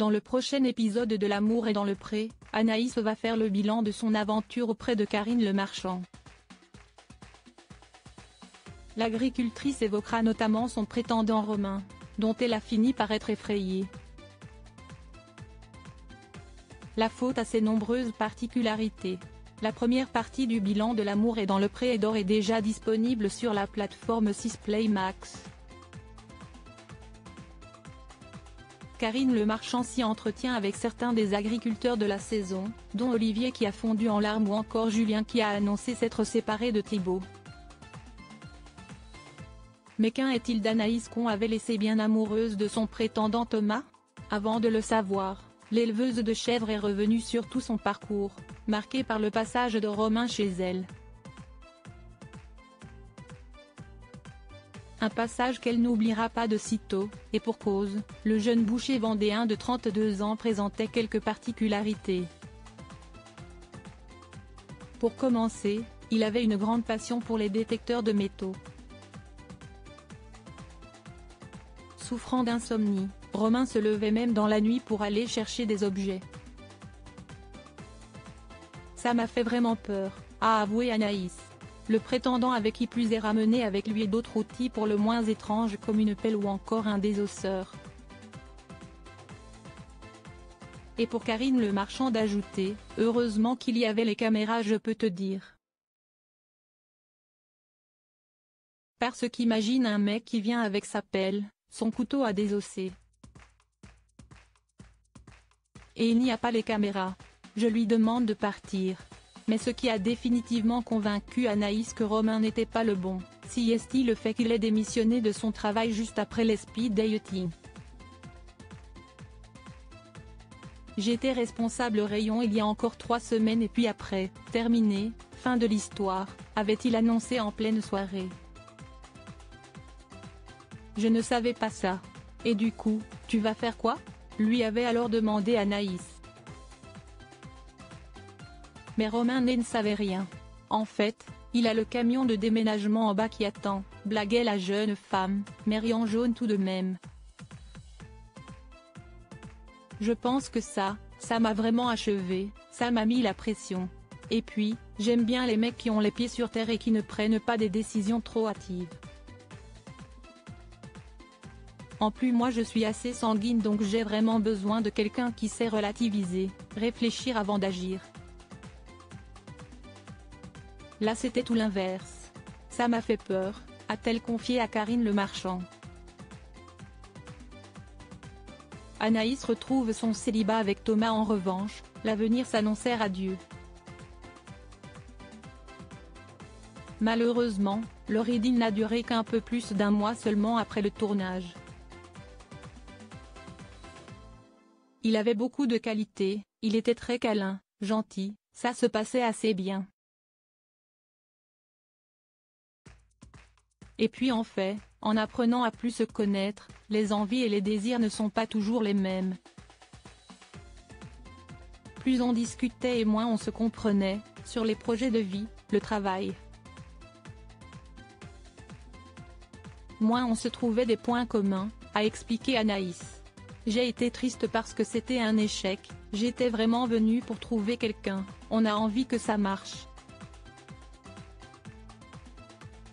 Dans le prochain épisode de L'amour est dans le pré, Anaïs va faire le bilan de son aventure auprès de Karine Le Marchand. L'agricultrice évoquera notamment son prétendant Romain, dont elle a fini par être effrayée. La faute a ses nombreuses particularités. La première partie du bilan de L'amour est dans le pré est d'ores et déjà disponible sur la plateforme 6play Max. Karine Le Marchand s'y entretient avec certains des agriculteurs de la saison, dont Olivier qui a fondu en larmes ou encore Julien qui a annoncé s'être séparé de Thibaut. Mais qu'en est-il d'Anaïs qu'on avait laissé bien amoureuse de son prétendant Thomas? Avant de le savoir, l'éleveuse de chèvres est revenue sur tout son parcours, marqué par le passage de Romain chez elle. Un passage qu'elle n'oubliera pas de sitôt, et pour cause, le jeune boucher vendéen de 32 ans présentait quelques particularités. Pour commencer, il avait une grande passion pour les détecteurs de métaux. Souffrant d'insomnie, Romain se levait même dans la nuit pour aller chercher des objets. Ça m'a fait vraiment peur, a avoué Anaïs. Le prétendant avait qui plus est ramené avec lui d'autres outils pour le moins étranges comme une pelle ou encore un désosseur. Et pour Karine Le Marchand d'ajouter, heureusement qu'il y avait les caméras je peux te dire. Parce qu'imagine un mec qui vient avec sa pelle, son couteau à désosser. Et il n'y a pas les caméras. Je lui demande de partir. Mais ce qui a définitivement convaincu Anaïs que Romain n'était pas le bon, c'est le fait qu'il ait démissionné de son travail juste après les speed dating. J'étais responsable rayon il y a encore 3 semaines et puis après, terminé, fin de l'histoire, avait-il annoncé en pleine soirée. Je ne savais pas ça. Et du coup, tu vas faire quoi? Lui avait alors demandé Anaïs. Mais Romain ne savait rien. En fait, il a le camion de déménagement en bas qui attend, blaguait la jeune femme, mais riant jaune tout de même. Je pense que ça m'a vraiment achevé, ça m'a mis la pression. Et puis, j'aime bien les mecs qui ont les pieds sur terre et qui ne prennent pas des décisions trop hâtives. En plus moi je suis assez sanguine donc j'ai vraiment besoin de quelqu'un qui sait relativiser, réfléchir avant d'agir. Là c'était tout l'inverse. Ça m'a fait peur, a-t-elle confié à Karine Le Marchand. Anaïs retrouve son célibat avec Thomas en revanche, l'avenir s'annonçait radieux. Malheureusement, leur idylle n'a duré qu'un peu plus d'1 mois seulement après le tournage. Il avait beaucoup de qualités, il était très câlin, gentil, ça se passait assez bien. Et puis en fait, en apprenant à plus se connaître, les envies et les désirs ne sont pas toujours les mêmes. Plus on discutait et moins on se comprenait, sur les projets de vie, le travail. Moins on se trouvait des points communs, a expliqué Anaïs. J'ai été triste parce que c'était un échec, j'étais vraiment venue pour trouver quelqu'un, on a envie que ça marche.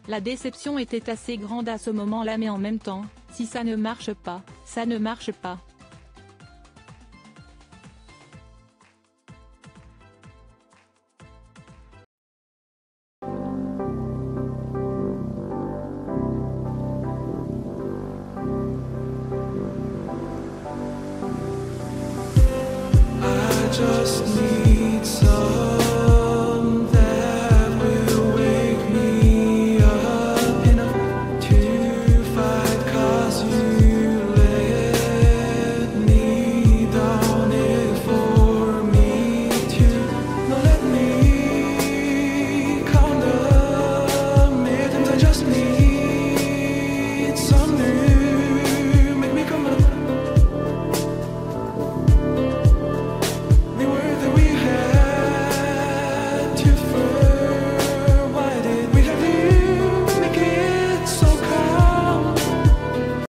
La déception était assez grande à ce moment-là mais en même temps, si ça ne marche pas, ça ne marche pas.